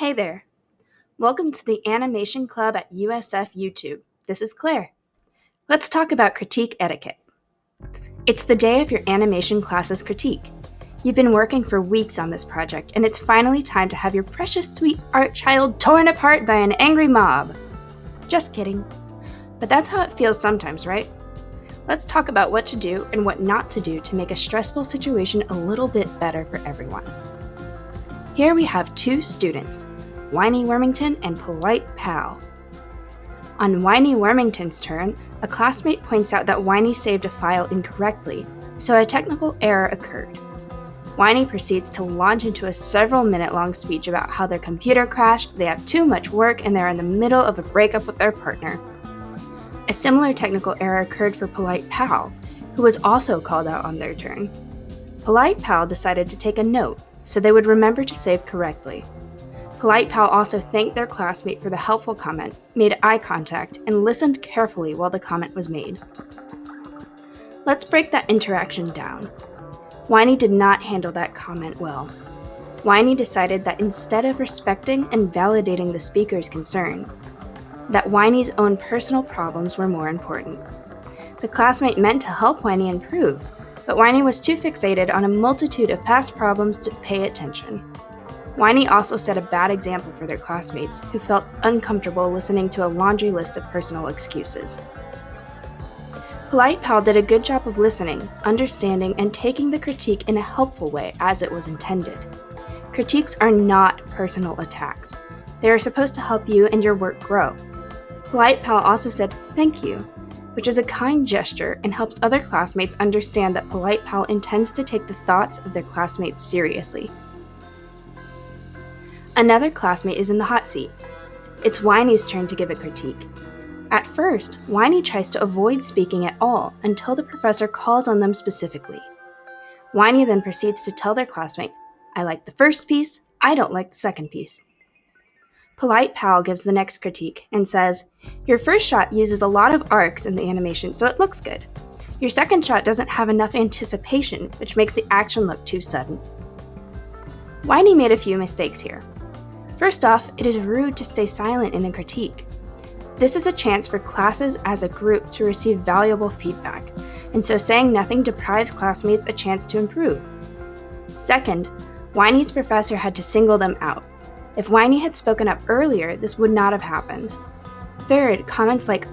Hey there. Welcome to the Animation Club at USF YouTube. This is Claire. Let's talk about critique etiquette. It's the day of your animation class's critique. You've been working for weeks on this project, and it's finally time to have your precious sweet art child torn apart by an angry mob. Just kidding. But that's how it feels sometimes, right? Let's talk about what to do and what not to do to make a stressful situation a little bit better for everyone. Here we have two students, Whiny Wormington and Polite Pal. On Whiny Wormington's turn, a classmate points out that Whiny saved a file incorrectly, so a technical error occurred. Whiny proceeds to launch into a several-minute-long speech about how their computer crashed, they have too much work, and they're in the middle of a breakup with their partner. A similar technical error occurred for Polite Pal, who was also called out on their turn. Polite Pal decided to take a note, so they would remember to save correctly. Polite Pal also thanked their classmate for the helpful comment, made eye contact, and listened carefully while the comment was made. Let's break that interaction down. Whiny did not handle that comment well. Whiny decided that instead of respecting and validating the speaker's concern, that Whiny's own personal problems were more important. The classmate meant to help Whiny improve, but Whiny was too fixated on a multitude of past problems to pay attention. Whiny also set a bad example for their classmates, who felt uncomfortable listening to a laundry list of personal excuses. Polite Pal did a good job of listening, understanding, and taking the critique in a helpful way as it was intended. Critiques are not personal attacks. They are supposed to help you and your work grow. Polite Pal also said thank you, which is a kind gesture and helps other classmates understand that Polite Pal intends to take the thoughts of their classmates seriously. Another classmate is in the hot seat. It's Whiny's turn to give a critique. At first, Whiny tries to avoid speaking at all until the professor calls on them specifically. Whiny then proceeds to tell their classmate, "I like the first piece, I don't like the second piece." Polite Pal gives the next critique and says, "Your first shot uses a lot of arcs in the animation, so it looks good. Your second shot doesn't have enough anticipation, which makes the action look too sudden." Whiny made a few mistakes here. First off, it is rude to stay silent in a critique. This is a chance for classes as a group to receive valuable feedback, and so saying nothing deprives classmates a chance to improve. Second, Whiny's professor had to single them out. If Whiny had spoken up earlier, this would not have happened. Third, comments like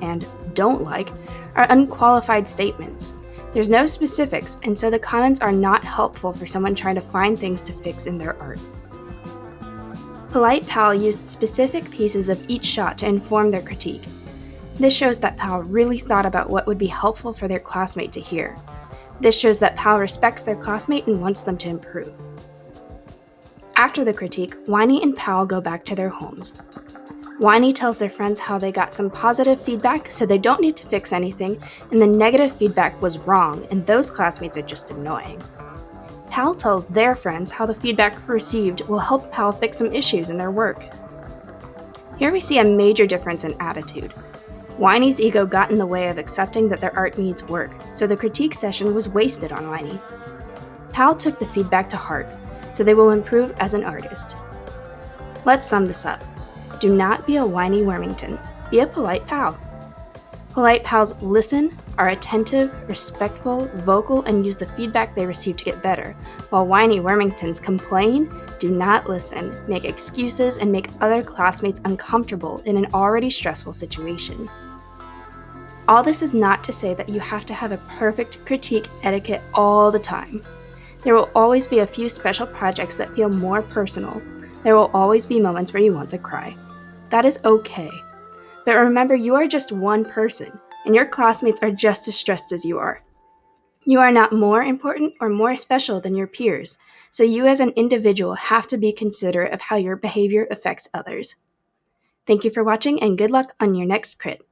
and don't like are unqualified statements. There's no specifics, and so the comments are not helpful for someone trying to find things to fix in their art. Polite Pal used specific pieces of each shot to inform their critique. This shows that Pal really thought about what would be helpful for their classmate to hear. This shows that Pal respects their classmate and wants them to improve. After the critique, Whiny and Pal go back to their homes. Whiny tells their friends how they got some positive feedback, so they don't need to fix anything, and the negative feedback was wrong, and those classmates are just annoying. Pal tells their friends how the feedback received will help Pal fix some issues in their work. Here we see a major difference in attitude. Whiny's ego got in the way of accepting that their art needs work, so the critique session was wasted on Whiny. Pal took the feedback to heart, so they will improve as an artist. Let's sum this up. Do not be a Whiny Wormington. Be a Polite Pal. Polite Pals listen, are attentive, respectful, vocal, and use the feedback they receive to get better, while Whiny Wormingtons complain, do not listen, make excuses, and make other classmates uncomfortable in an already stressful situation. All this is not to say that you have to have a perfect critique etiquette all the time. There will always be a few special projects that feel more personal. There will always be moments where you want to cry. That is okay. But remember, you are just one person, and your classmates are just as stressed as you are. You are not more important or more special than your peers, so you as an individual have to be considerate of how your behavior affects others. Thank you for watching, and good luck on your next crit.